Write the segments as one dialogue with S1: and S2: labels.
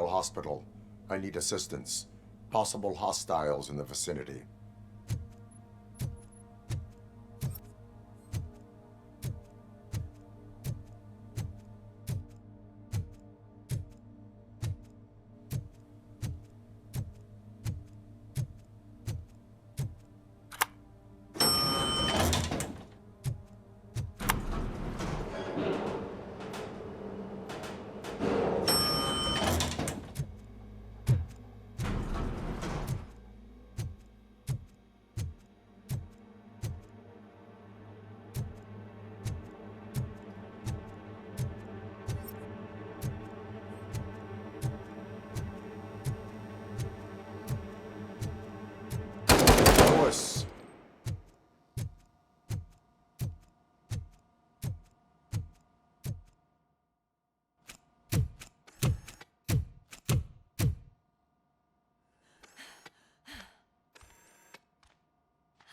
S1: Hospital. I need assistance. Possible hostiles in the vicinity.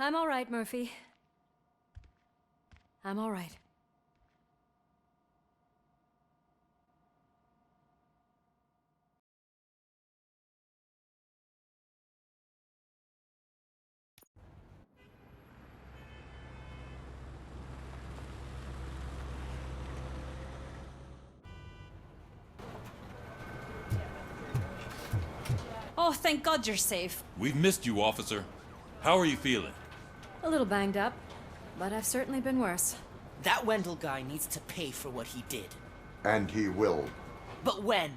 S2: I'm all right, Murphy. I'm all right. Oh, thank God you're safe.
S3: We've missed you, officer. How are you feeling?
S2: A little banged up, but I've certainly been worse.
S4: That Wendell guy needs to pay for what he did.
S1: And he will.
S4: But when?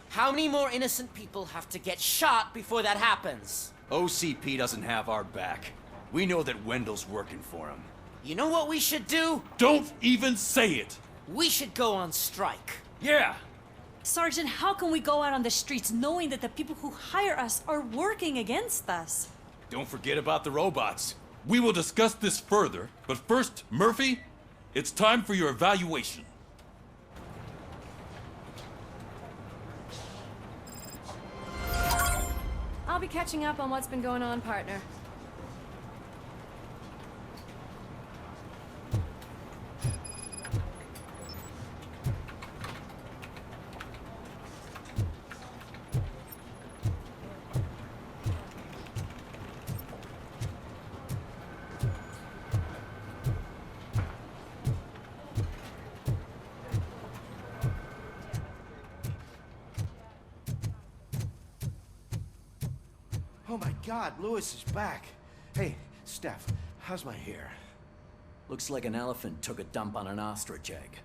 S4: How many more innocent people have to get shot before that happens?
S5: OCP doesn't have our back. We know that Wendell's working for him.
S4: You know what we should do?
S3: Don't even say it!
S4: We should go on strike.
S5: Yeah!
S2: Sergeant, how can we go out on the streets knowing that the people who hire us are working against us?
S5: Don't forget about the robots.
S3: We will discuss this further, but first, Murphy, it's time for your evaluation.
S2: I'll be catching up on what's been going on, partner.
S6: Oh my God, Lewis is back. Hey, Steph, how's my hair?
S7: Looks like an elephant took a dump on an ostrich egg.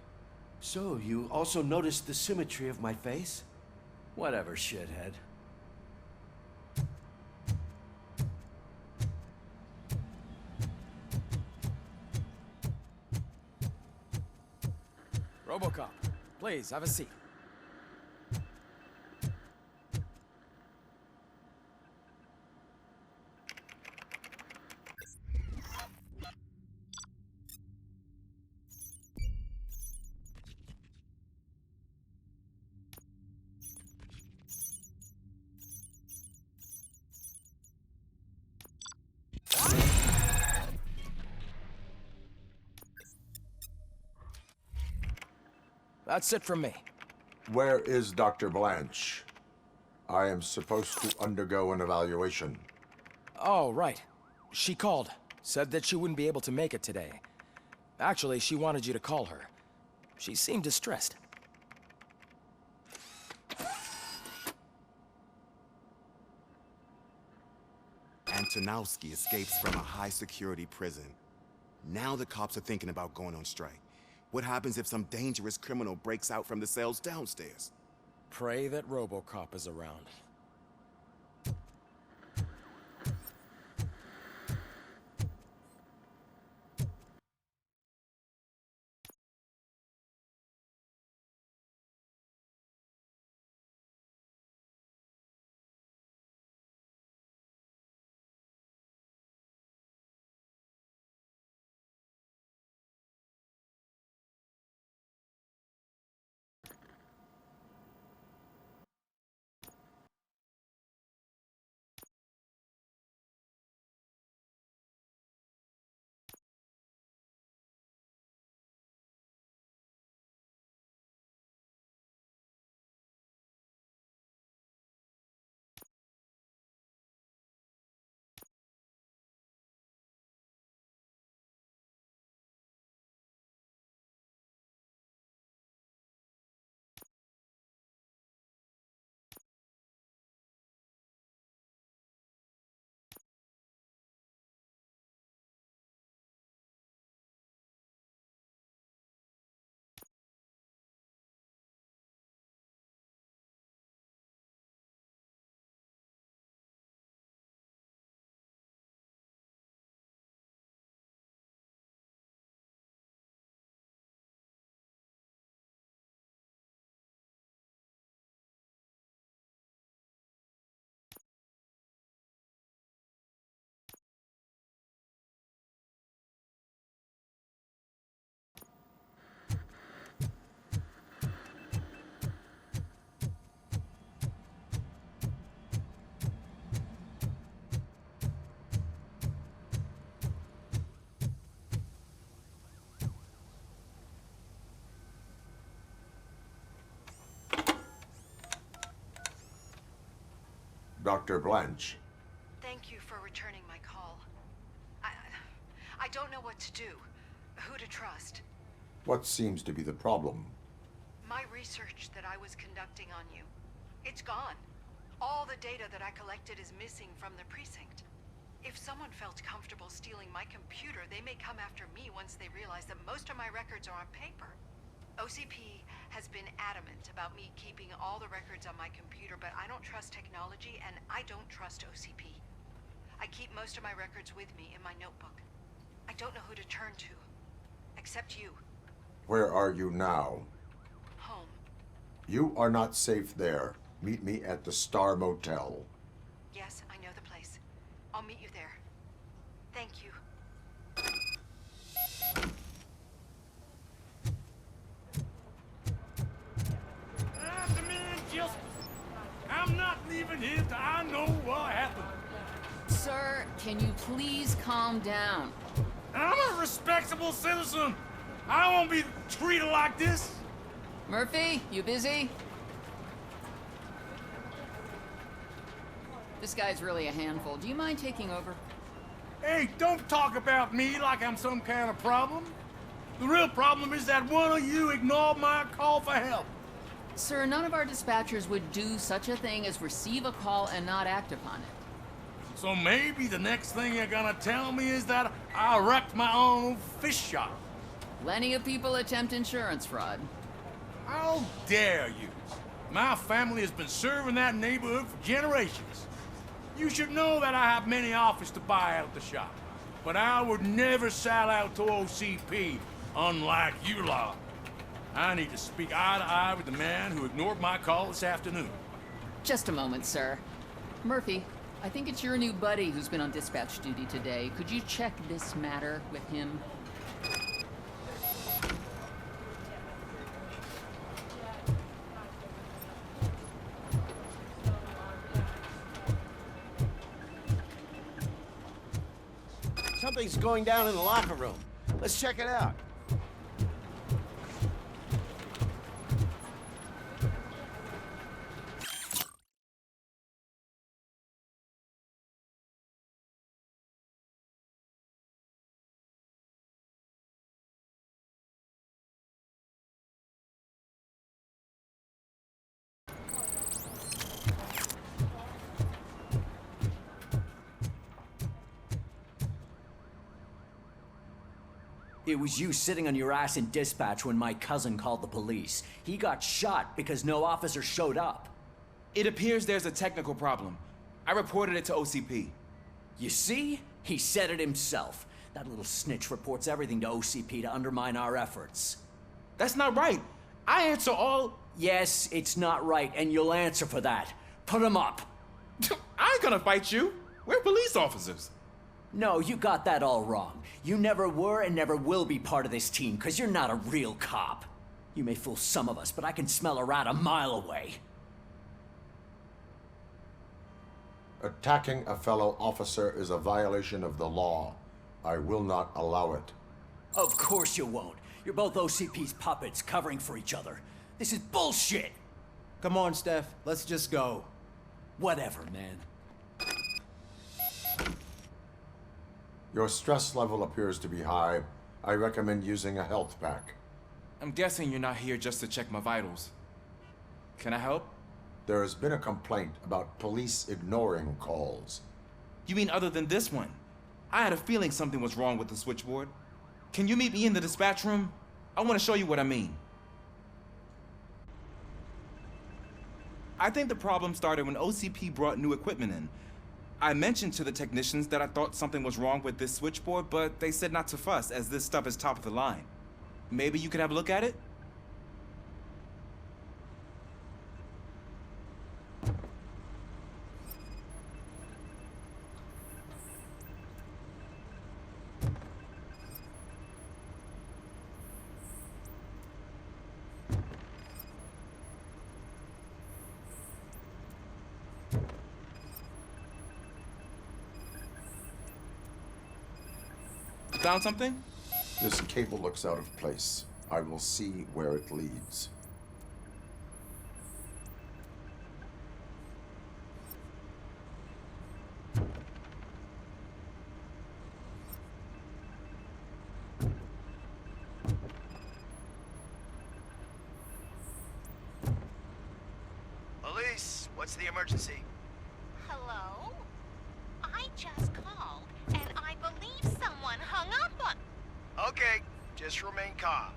S6: So, you also noticed the symmetry of my face?
S7: Whatever, shithead.
S8: RoboCop, please, have a seat. That's it from me.
S1: Where is Dr. Blanche? I am supposed to undergo an evaluation.
S8: Oh, right. She called. Said that she wouldn't be able to make it today. Actually, she wanted you to call her. She seemed distressed.
S9: Antonowski escapes from a high-security prison. Now the cops are thinking about going on strike. What happens if some dangerous criminal breaks out from the cells downstairs?
S8: Pray that RoboCop is around.
S1: Dr. Blanche.
S10: Thank you for returning my call. I don't know what to do, who to trust.
S1: What seems to be the problem?
S10: My research that I was conducting on you, it's gone. All the data that I collected is missing from the precinct. If someone felt comfortable stealing my computer, they may come after me once they realize that most of my records are on paper. OCP has been adamant about me keeping all the records on my computer, but I don't trust technology and I don't trust OCP. I keep most of my records with me in my notebook. I don't know who to turn to, except you.
S1: Where are you now?
S10: Home.
S1: You are not safe there. Meet me at the Star Motel.
S10: Yes, I know the place. I'll meet you there. Thank you.
S11: I'm the man justice. I'm not leaving here till I know what happened.
S12: Sir, can you please calm down?
S11: I'm a respectable citizen. I won't be treated like this.
S12: Murphy, you busy? This guy's really a handful. Do you mind taking over?
S11: Hey, don't talk about me like I'm some kind of problem. The real problem is that one of you ignored my call for help.
S12: Sir, none of our dispatchers would do such a thing as receive a call and not act upon it.
S11: So maybe the next thing you're gonna tell me is that I wrecked my own fish shop.
S12: Plenty of people attempt insurance fraud.
S11: How dare you? My family has been serving that neighborhood for generations. You should know that I have many offers to buy out the shop. But I would never sell out to OCP, unlike you lot. I need to speak eye to eye with the man who ignored my call this afternoon.
S12: Just a moment, sir. Murphy, I think it's your new buddy who's been on dispatch duty today. Could you check this matter with him?
S6: Something's going down in the locker room. Let's check it out.
S7: It was you sitting on your ass in dispatch when my cousin called the police. He got shot because no officer showed up.
S13: It appears there's a technical problem. I reported it to OCP.
S7: You see? He said it himself. That little snitch reports everything to OCP to undermine our efforts.
S13: That's not right. I answer all...
S7: Yes, it's not right, and you'll answer for that. Put him up.
S13: I ain't gonna fight you. We're police officers.
S7: No, you got that all wrong. You never were and never will be part of this team, because you're not a real cop. You may fool some of us, but I can smell a rat a mile away.
S1: Attacking a fellow officer is a violation of the law. I will not allow it.
S7: Of course you won't. You're both OCP's puppets covering for each other. This is bullshit!
S6: Come on, Steph. Let's just go.
S7: Whatever, man.
S1: Your stress level appears to be high. I recommend using a health pack.
S13: I'm guessing you're not here just to check my vitals. Can I help?
S1: There has been a complaint about police ignoring calls.
S13: You mean other than this one? I had a feeling something was wrong with the switchboard. Can you meet me in the dispatch room? I want to show you what I mean. I think the problem started when OCP brought new equipment in. I mentioned to the technicians that I thought something was wrong with this switchboard, but they said not to fuss, as this stuff is top of the line. Maybe you could have a look at it? Found something?
S1: This cable looks out of place. I will see where it leads.
S14: Police, what's the emergency?
S15: Hello? I just called, and I believe someone hung up on...
S14: Okay, just remain calm.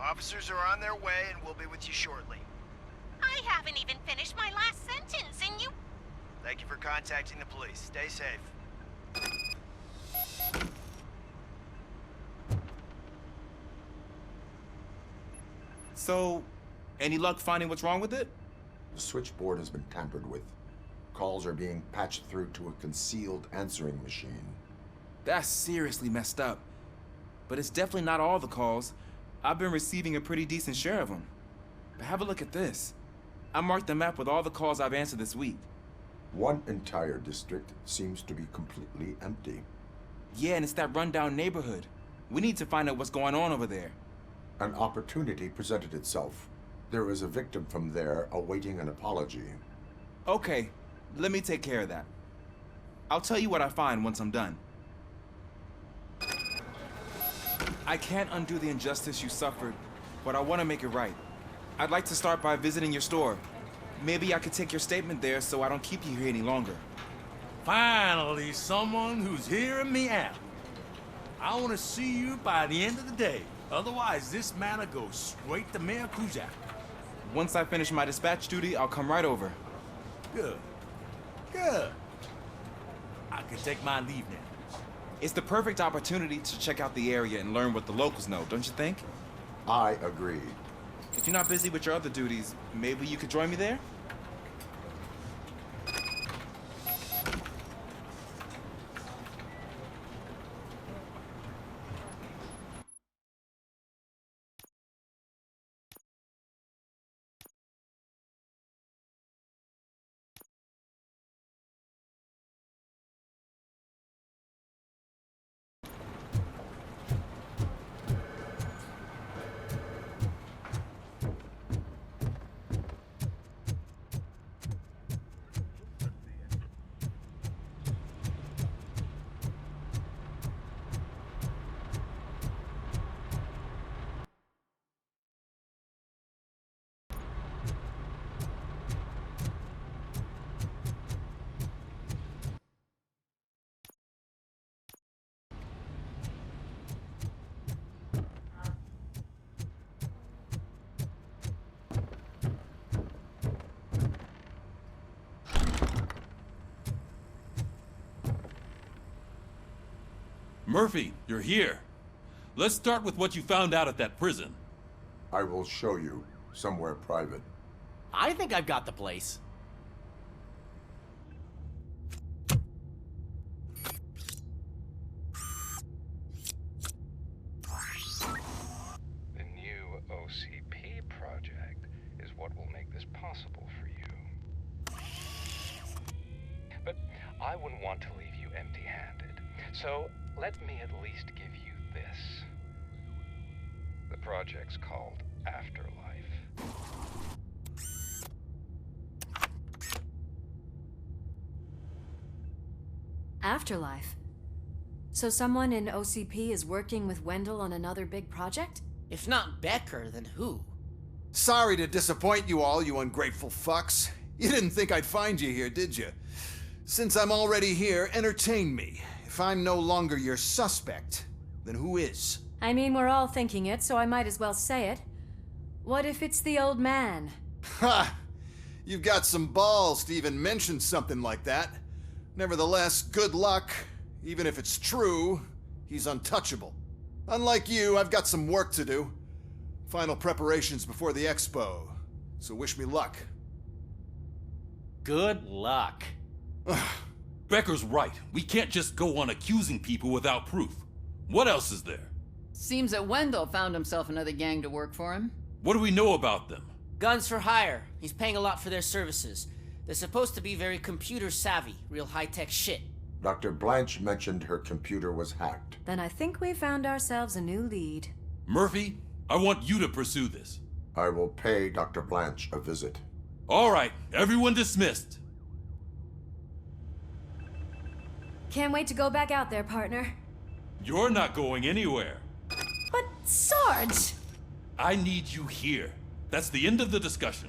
S14: Officers are on their way and we'll be with you shortly.
S15: I haven't even finished my last sentence, and you...
S14: Thank you for contacting the police. Stay safe.
S13: So, any luck finding what's wrong with it?
S1: The switchboard has been tampered with. Calls are being patched through to a concealed answering machine.
S13: That's seriously messed up. But it's definitely not all the calls. I've been receiving a pretty decent share of them. But have a look at this. I marked the map with all the calls I've answered this week.
S1: One entire district seems to be completely empty.
S13: Yeah, and it's that rundown neighborhood. We need to find out what's going on over there.
S1: An opportunity presented itself. There is a victim from there awaiting an apology.
S13: Okay, let me take care of that. I'll tell you what I find once I'm done. I can't undo the injustice you suffered, but I want to make it right. I'd like to start by visiting your store. Maybe I could take your statement there so I don't keep you here any longer.
S11: Finally, someone who's hearing me out. I want to see you by the end of the day. Otherwise, this matter goes straight to Mayor Kuzak.
S13: Once I finish my dispatch duty, I'll come right over.
S11: Good. Good. I can take my leave now.
S13: It's the perfect opportunity to check out the area and learn what the locals know, don't you think?
S1: I agree.
S13: If you're not busy with your other duties, maybe you could join me there?
S3: Murphy, you're here. Let's start with what you found out at that prison.
S1: I will show you somewhere private.
S4: I think I've got the place.
S16: The new OCP project is what will make this possible for you. But I wouldn't want to leave you empty-handed, so let me at least give you this. The project's called Afterlife.
S2: Afterlife? So someone in OCP is working with Wendell on another big project?
S4: If not Becker, then who?
S6: Sorry to disappoint you all, you ungrateful fucks. You didn't think I'd find you here, did you? Since I'm already here, entertain me. If I'm no longer your suspect, then who is?
S2: I mean, we're all thinking it, so I might as well say it. What if it's the old man?
S6: Ha! You've got some balls to even mention something like that. Nevertheless, good luck. Even if it's true, he's untouchable. Unlike you, I've got some work to do. Final preparations before the expo, so wish me luck.
S4: Good luck.
S3: Becker's right. We can't just go on accusing people without proof. What else is there?
S12: Seems that Wendell found himself another gang to work for him.
S3: What do we know about them?
S4: Guns for hire. He's paying a lot for their services. They're supposed to be very computer savvy, real high-tech shit.
S1: Dr. Blanche mentioned her computer was hacked.
S2: Then I think we found ourselves a new lead.
S3: Murphy, I want you to pursue this.
S1: I will pay Dr. Blanche a visit.
S3: All right, everyone dismissed.
S2: Can't wait to go back out there, partner.
S3: You're not going anywhere.
S2: But, Sarge!
S3: I need you here. That's the end of the discussion.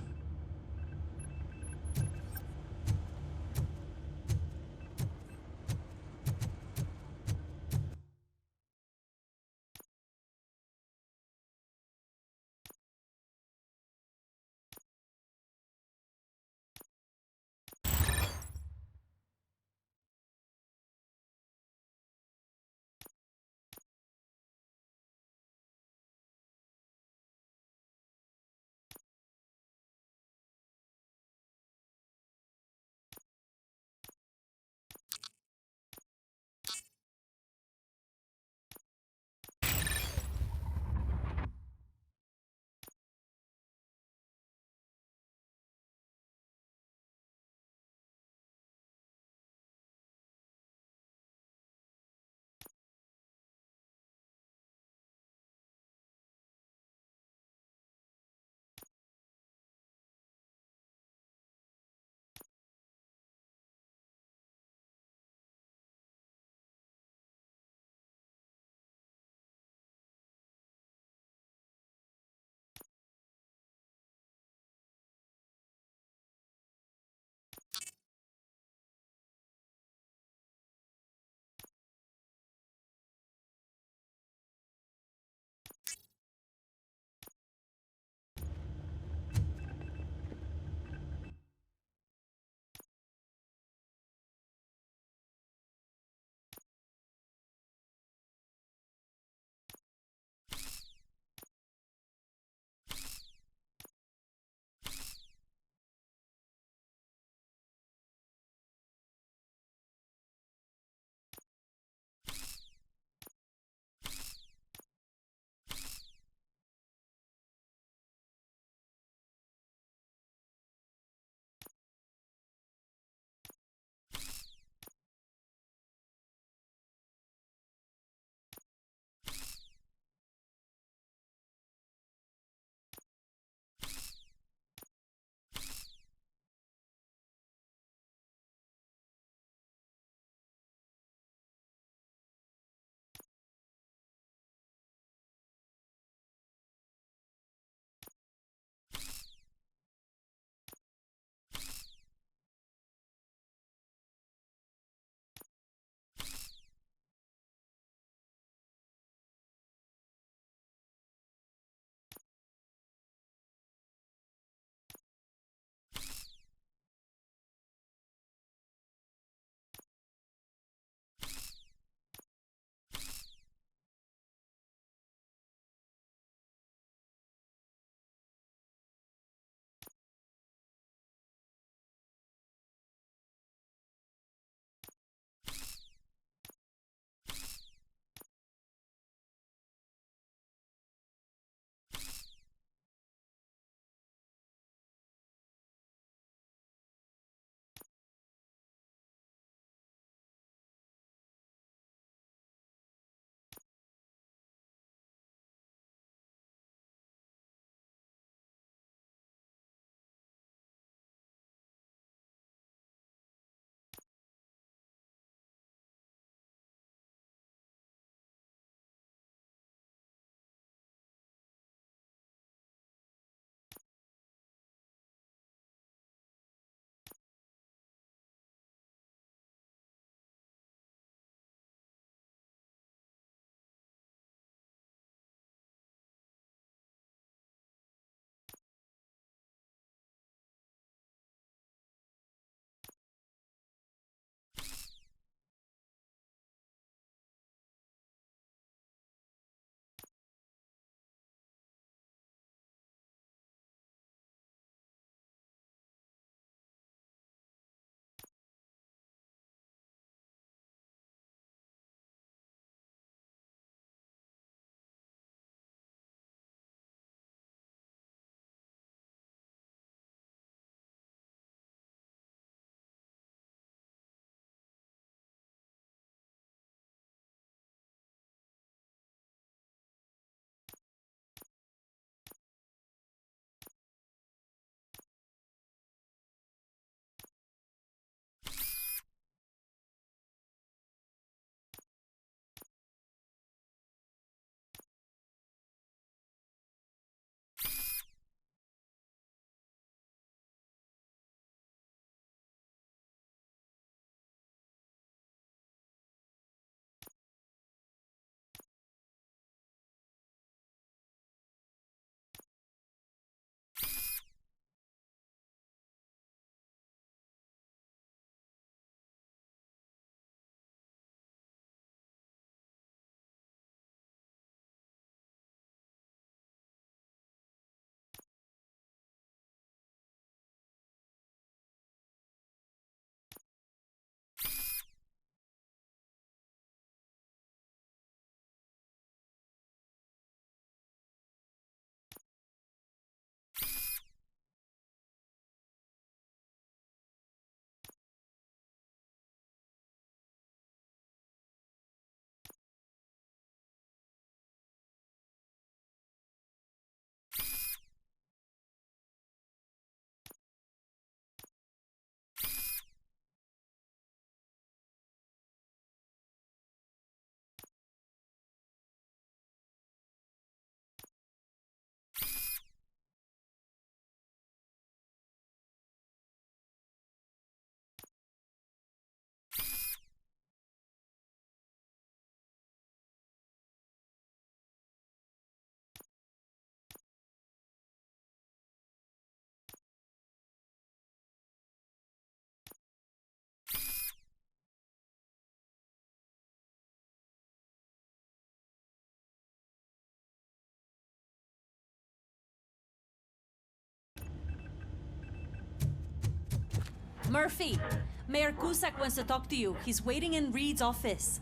S2: Murphy, Mayor Cusack wants to talk to you. He's waiting in Reed's office.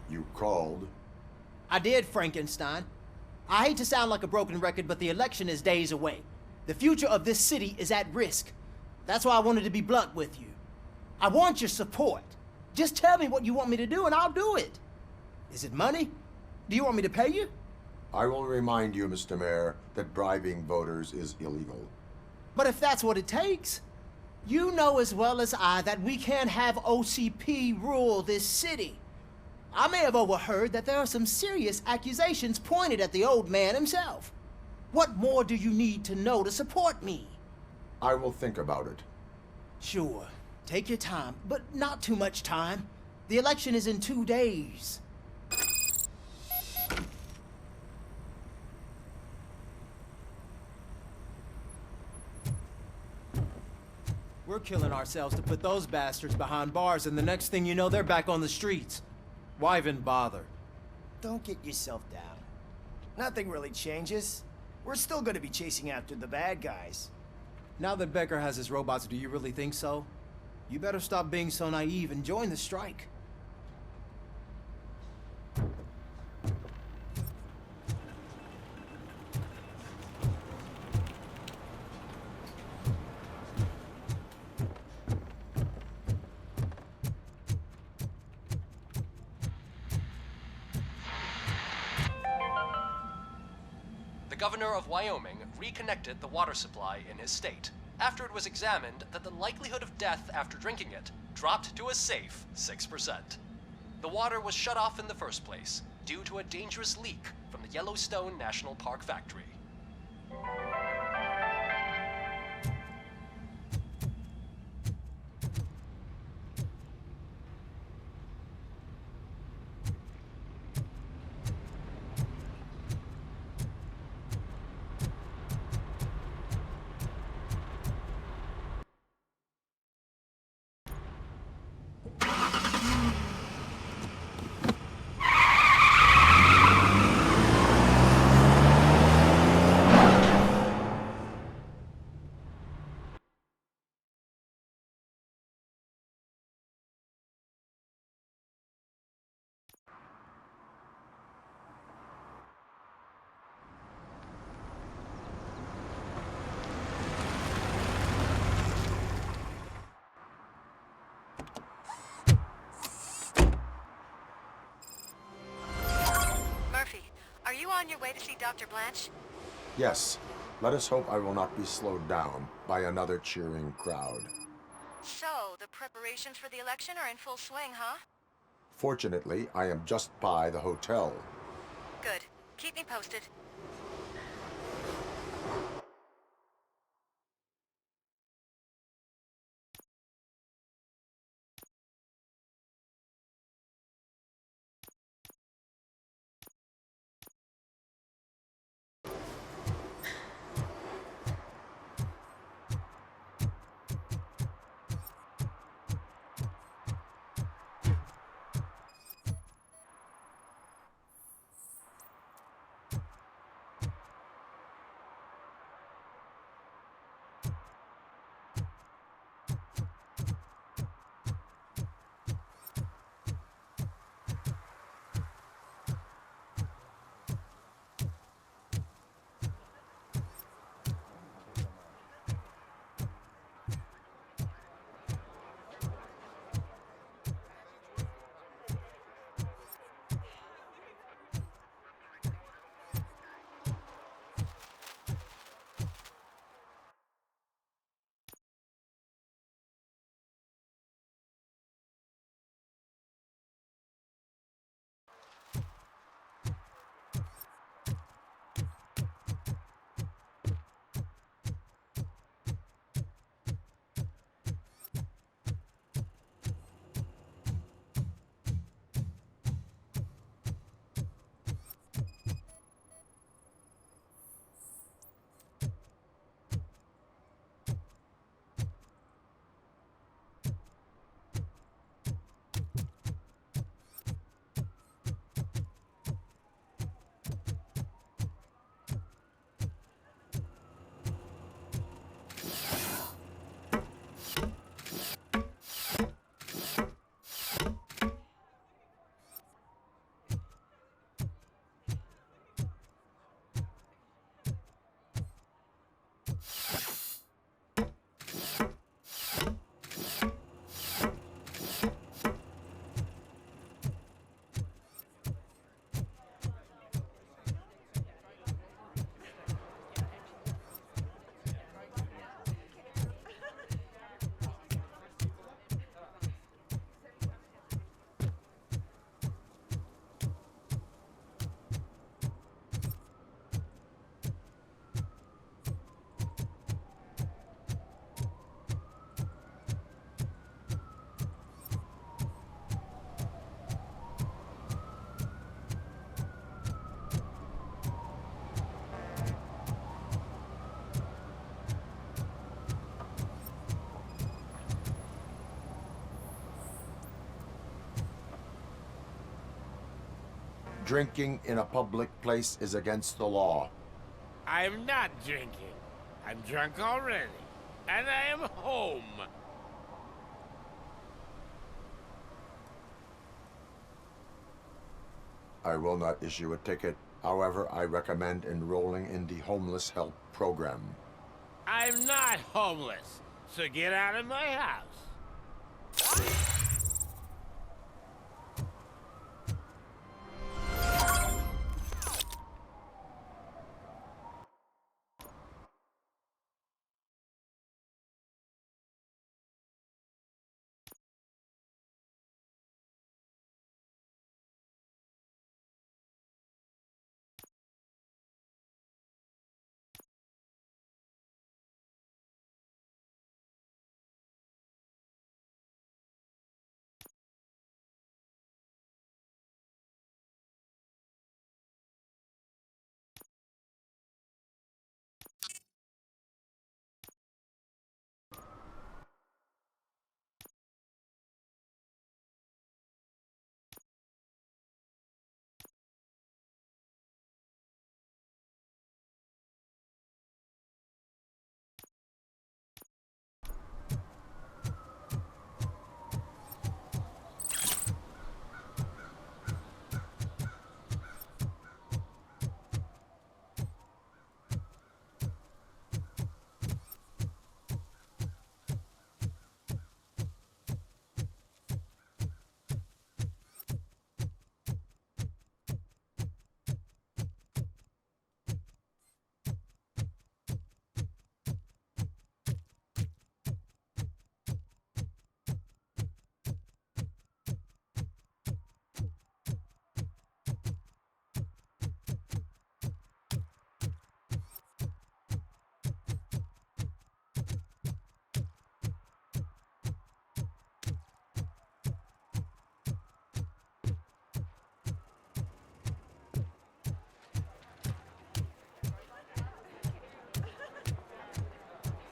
S1: You called?
S17: I did, Frankenstein. I hate to sound like a broken record, but the election is days away. The future of this city is at risk. That's why I wanted to be blunt with you. I want your support. Just tell me what you want me to do and I'll do it. Is it money? Do you want me to pay you?
S1: I will remind you, Mr. Mayor, that bribing voters is illegal.
S17: But if that's what it takes, you know as well as I that we can't have OCP rule this city. I may have overheard that there are some serious accusations pointed at the old man himself. What more do you need to know to support me?
S1: I will think about it.
S17: Sure. Take your time, but not too much time. The election is in 2 days. We're killing ourselves to put those bastards behind bars, and the next thing you know, they're back on the streets. Why even bother?
S18: Don't get yourself down. Nothing really changes. We're still gonna be chasing after the bad guys.
S17: Now that Becker has his robots, do you really think so? You better stop being so naive and join the strike.
S19: The governor of Wyoming reconnected the water supply in his state after it was examined that the likelihood of death after drinking it dropped to a safe 6%. The water was shut off in the first place due to a dangerous leak from the Yellowstone National Park factory.
S10: Are you on your way to see Dr. Blanche?
S1: Yes. Let us hope I will not be slowed down by another cheering crowd.
S10: So, the preparations for the election are in full swing, huh?
S1: Fortunately, I am just by the hotel.
S10: Good. Keep me posted.
S1: Drinking in a public place is against the law.
S20: I'm not drinking. I'm drunk already. And I am home.
S1: I will not issue a ticket. However, I recommend enrolling in the homeless help program.
S20: I'm not homeless, so get out of my house.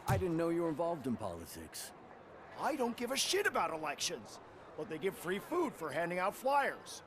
S7: I didn't know you were involved in politics.
S18: I don't give a shit about elections, but they give free food for handing out flyers.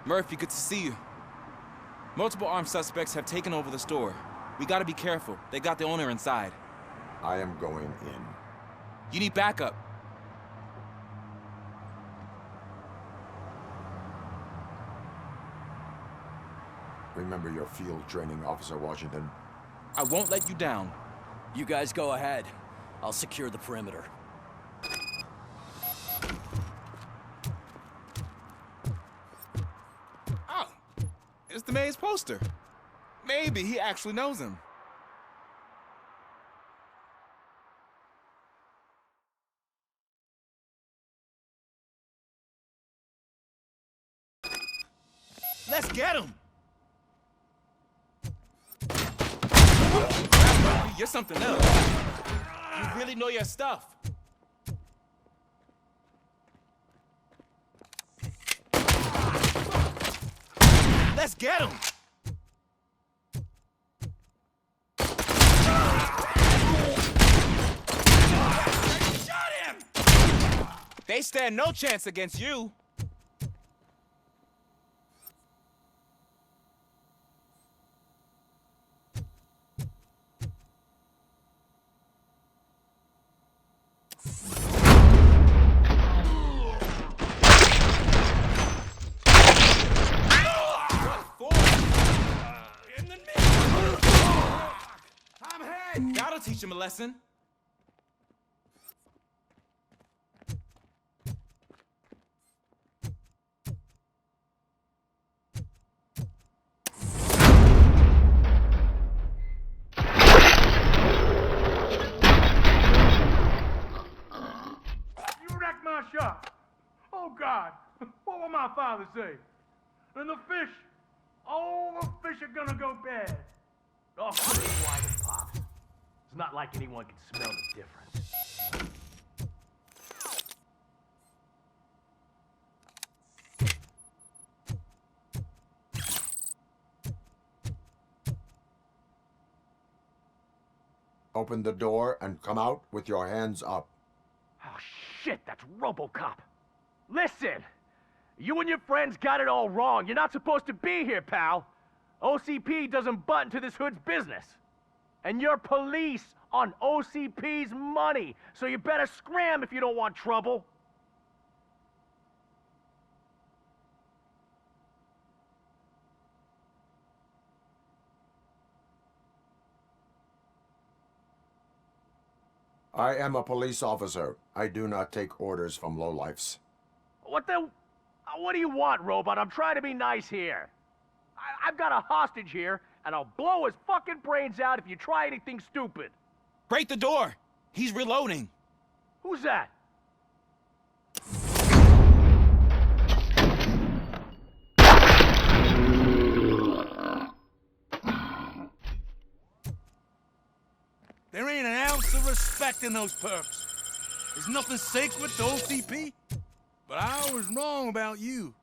S13: Murphy, good to see you. Multiple armed suspects have taken over the store. We gotta be careful. They got the owner inside.
S1: I am going in.
S13: You need backup.
S1: Remember your field training, Officer Washington.
S13: I won't let you down.
S7: You guys go ahead. I'll secure the perimeter.
S13: Oh, it's the mayor's poster. Maybe he actually knows him. Let's get him! You're something else. You really know your stuff. Let's get him! Shot him! They stand no chance against you. teach him a lesson.
S11: You wrecked my shop. Oh, God. What will my father say? And the fish. All the fish are gonna go bad.
S20: Oh, quit whining, Pops. It's not like anyone can smell the difference.
S1: Open the door and come out with your hands up.
S20: Oh, shit, that's RoboCop. Listen, you and your friends got it all wrong. You're not supposed to be here, pal. OCP doesn't butt into this hood's business. And you're police on OCP's money, so you better scram if you don't want trouble.
S1: I am a police officer. I do not take orders from lowlifes.
S20: What do you want, Robot? I'm trying to be nice here. I've got a hostage here, and I'll blow his fucking brains out if you try anything stupid.
S13: Break the door! He's reloading.
S20: Who's that?
S11: There ain't an ounce of respect in those perks. There's nothing sacred to OCP. But I was wrong about you.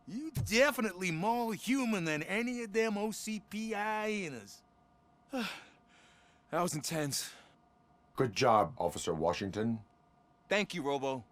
S11: You definitely more human than any of them OCP hyenas.
S13: That was intense.
S1: Good job, Officer Washington.
S13: Thank you, Robo.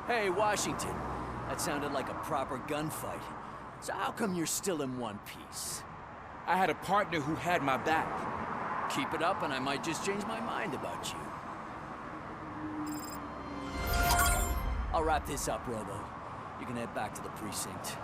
S7: Hey, Washington. That sounded like a proper gunfight. So how come you're still in one piece?
S13: I had a partner who had my back.
S7: Keep it up and I might just change my mind about you. I'll wrap this up, Robo. You can head back to the precinct.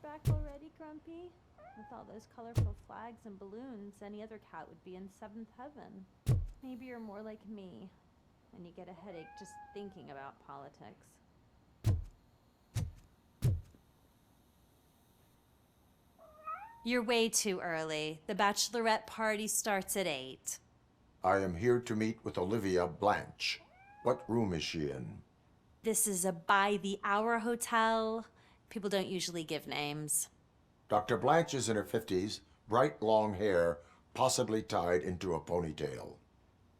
S2: back already, Grumpy? With all those colorful flags and balloons, any other cat would be in seventh heaven. Maybe you're more like me, and you get a headache just thinking about politics. You're way too early. The bachelorette party starts at 8.
S1: I am here to meet with Olivia Blanche. What room is she in?
S2: This is a by-the-hour hotel. People don't usually give names.
S1: Dr. Blanche is in her 50s, bright long hair, possibly tied into a ponytail.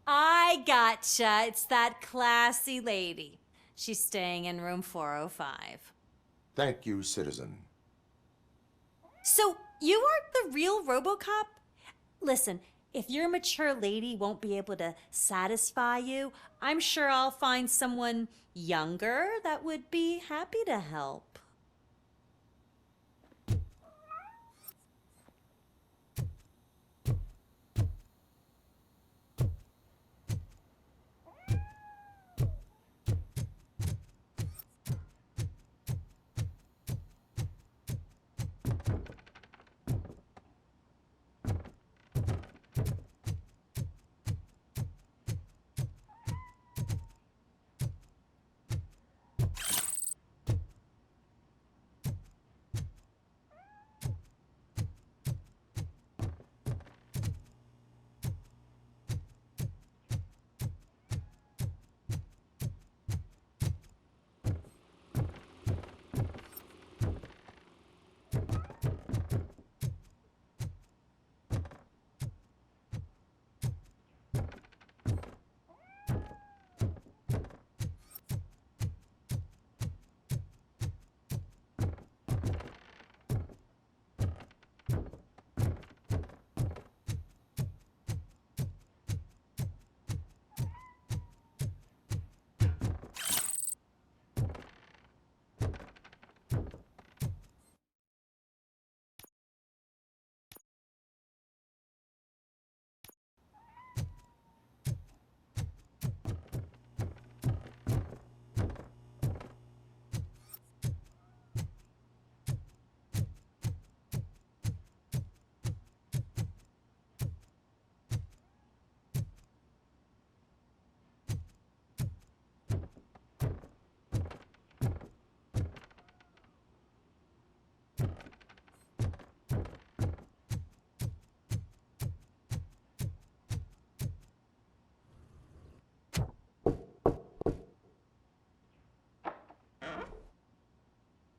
S2: I gotcha. It's that classy lady. She's staying in room 405.
S1: Thank you, citizen.
S2: So, you are the real RoboCop? Listen, if your mature lady won't be able to satisfy you, I'm sure I'll find someone younger that would be happy to help.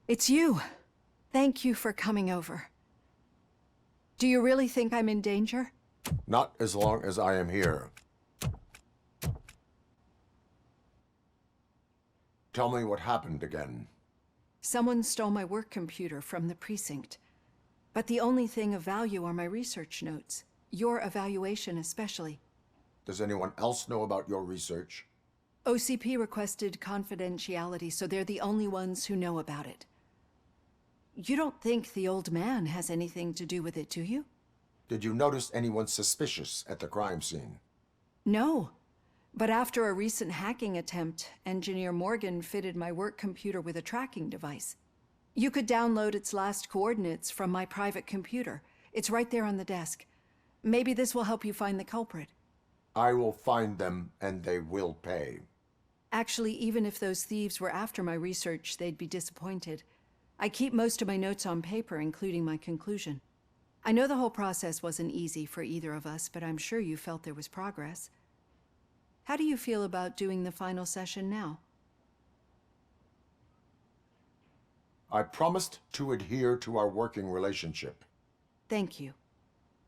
S21: It's you. Thank you for coming over. Do you really think I'm in danger?
S1: Not as long as I am here. Tell me what happened again.
S21: Someone stole my work computer from the precinct. But the only thing of value are my research notes. Your evaluation especially.
S1: Does anyone else know about your research?
S21: OCP requested confidentiality, so they're the only ones who know about it. You don't think the old man has anything to do with it, do you?
S1: Did you notice anyone suspicious at the crime scene?
S21: No. But after a recent hacking attempt, Engineer Morgan fitted my work computer with a tracking device. You could download its last coordinates from my private computer. It's right there on the desk. Maybe this will help you find the culprit.
S1: I will find them, and they will pay.
S21: Actually, even if those thieves were after my research, they'd be disappointed. I keep most of my notes on paper, including my conclusion. I know the whole process wasn't easy for either of us, but I'm sure you felt there was progress. How do you feel about doing the final session now?
S1: I promised to adhere to our working relationship.
S21: Thank you.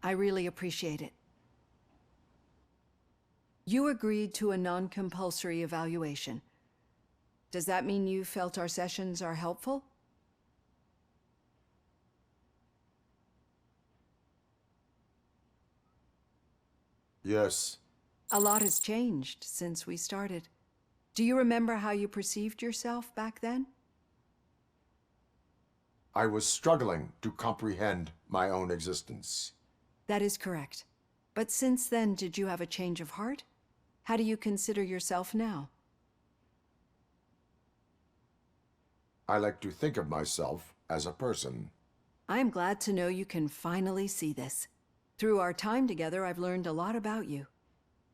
S21: I really appreciate it. You agreed to a non-compulsory evaluation. Does that mean you felt our sessions are helpful?
S1: Yes.
S21: A lot has changed since we started. Do you remember how you perceived yourself back then?
S1: I was struggling to comprehend my own existence.
S21: That is correct. But since then, did you have a change of heart? How do you consider yourself now?
S1: I like to think of myself as a person.
S21: I'm glad to know you can finally see this. Through our time together, I've learned a lot about you.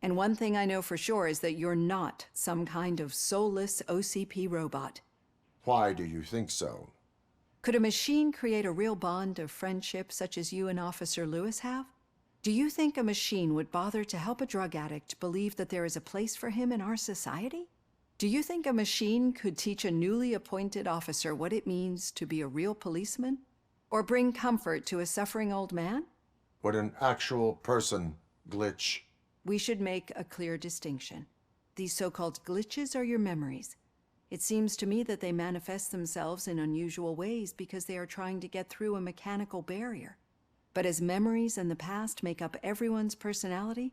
S21: And one thing I know for sure is that you're not some kind of soulless OCP robot.
S1: Why do you think so?
S21: Could a machine create a real bond of friendship such as you and Officer Lewis have? Do you think a machine would bother to help a drug addict believe that there is a place for him in our society? Do you think a machine could teach a newly appointed officer what it means to be a real policeman? Or bring comfort to a suffering old man?
S1: Would an actual person glitch?
S21: We should make a clear distinction. These so-called glitches are your memories. It seems to me that they manifest themselves in unusual ways because they are trying to get through a mechanical barrier. But as memories and the past make up everyone's personality,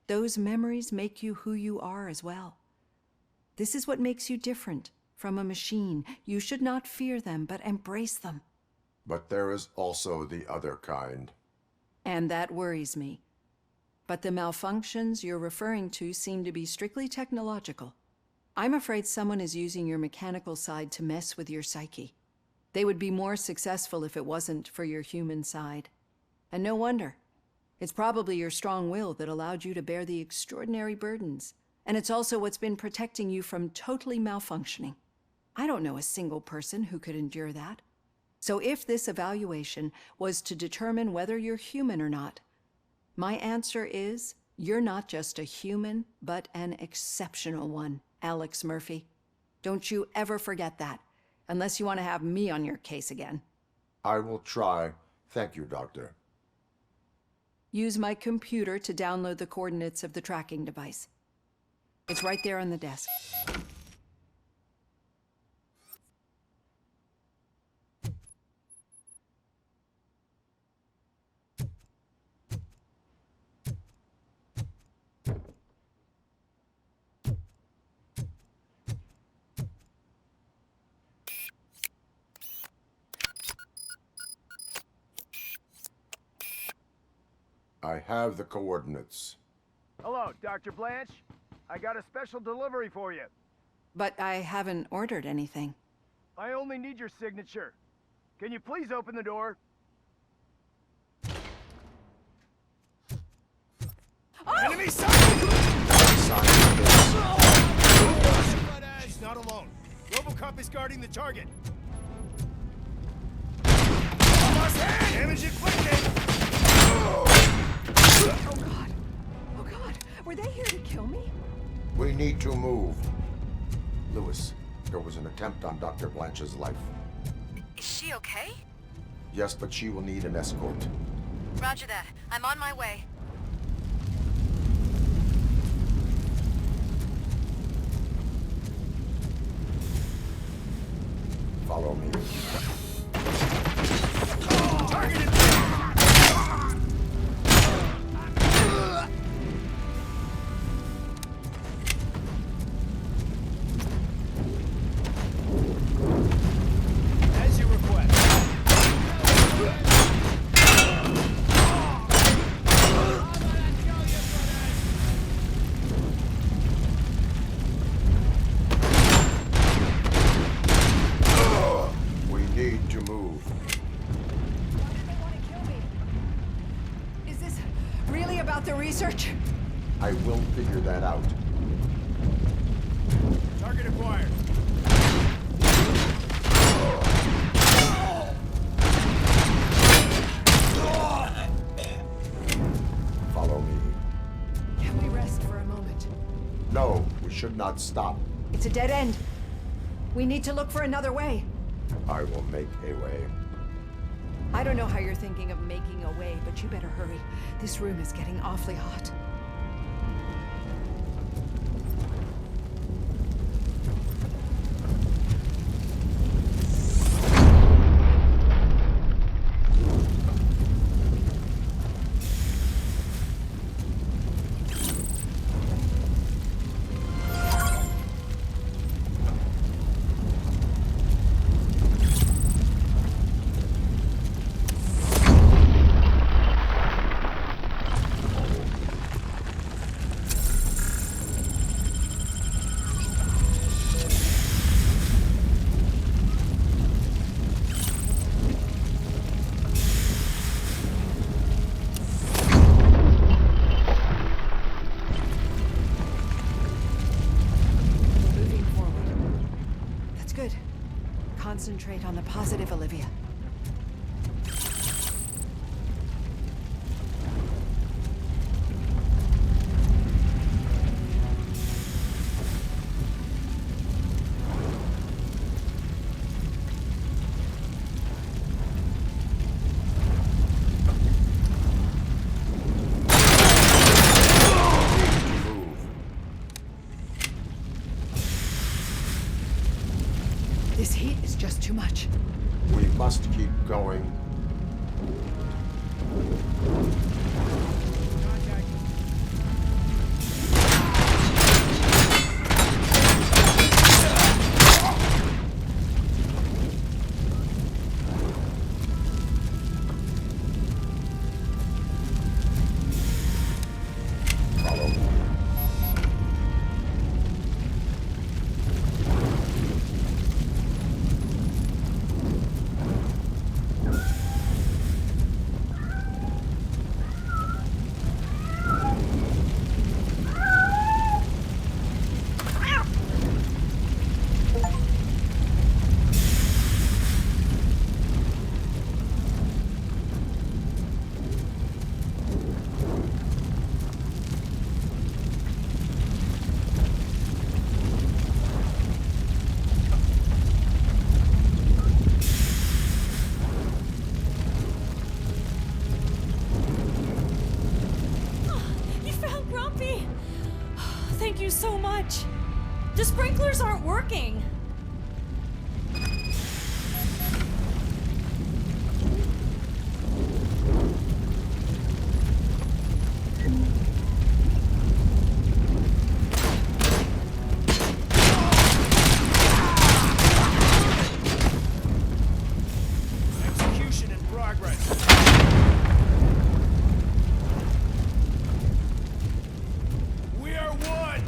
S21: those memories make you who you are as well. This is what makes you different from a machine. You should not fear them, but embrace them.
S1: But there is also the other kind.
S21: And that worries me. But the malfunctions you're referring to seem to be strictly technological. I'm afraid someone is using your mechanical side to mess with your psyche. They would be more successful if it wasn't for your human side. And no wonder. It's probably your strong will that allowed you to bear the extraordinary burdens. And it's also what's been protecting you from totally malfunctioning. I don't know a single person who could endure that. So if this evaluation was to determine whether you're human or not, my answer is you're not just a human, but an exceptional one, Alex Murphy. Don't you ever forget that, unless you want to have me on your case again.
S1: I will try. Thank you, Doctor.
S21: Use my computer to download the coordinates of the tracking device. It's right there on the desk.
S1: I have the coordinates.
S18: Hello, Dr. Blanche. I got a special delivery for you.
S21: But I haven't ordered anything.
S18: I only need your signature. Can you please open the door?
S20: Enemy sight! She's not alone. RoboCop is guarding the target. Damage inflicted!
S21: Oh God! Oh God! Were they here to kill me?
S1: We need to move. Lewis, there was an attempt on Dr. Blanche's life.
S10: Is she okay?
S1: Yes, but she will need an escort.
S10: Roger that. I'm on my way.
S1: Follow me.
S20: Targeted! As you request.
S1: We need to move.
S21: Why did they want to kill me? Is this really about the research?
S1: I will figure that out.
S20: Target acquired.
S1: Follow me.
S21: Can we rest for a moment?
S1: No, we should not stop.
S21: It's a dead end. We need to look for another way.
S1: I will make a way.
S21: I don't know how you're thinking of making a way, but you better hurry. This room is getting awfully hot. concentrate on the positive, Olivia. This heat is just too much.
S1: We must keep going.
S2: Thank you so much. The sprinklers aren't working.
S20: Execution in progress. We are one.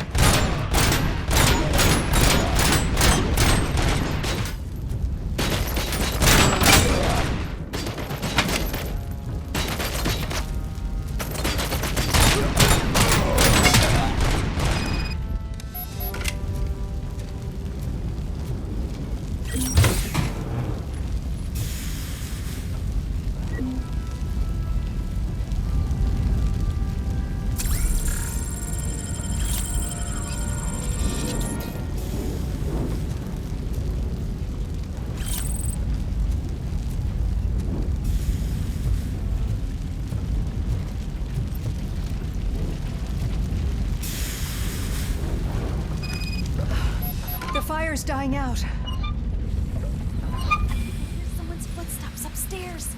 S21: The fire's dying out.
S2: There's someone's footsteps upstairs.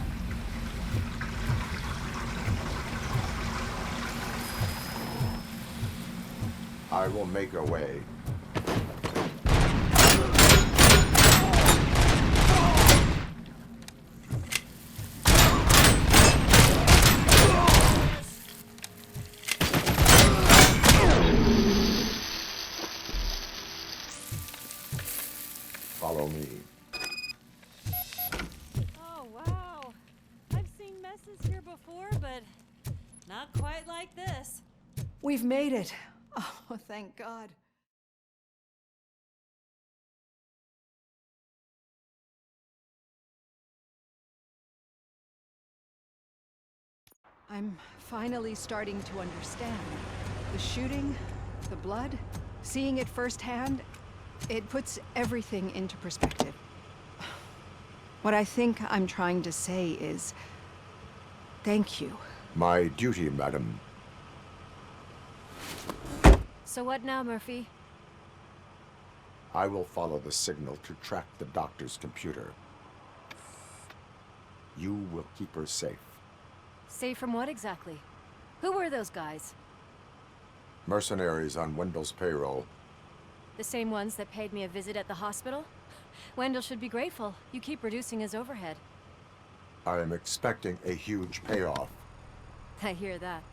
S1: I will make a way. Follow me.
S2: Oh, wow. I've seen messes here before, but not quite like this.
S21: We've made it. Oh, thank God. I'm finally starting to understand. The shooting, the blood, seeing it firsthand, it puts everything into perspective. What I think I'm trying to say is, thank you.
S1: My duty, madam.
S2: So what now, Murphy?
S1: I will follow the signal to track the doctor's computer. You will keep her safe.
S2: Safe from what exactly? Who were those guys?
S1: Mercenaries on Wendell's payroll.
S2: The same ones that paid me a visit at the hospital? Wendell should be grateful. You keep reducing his overhead.
S1: I am expecting a huge payoff.
S2: I hear that.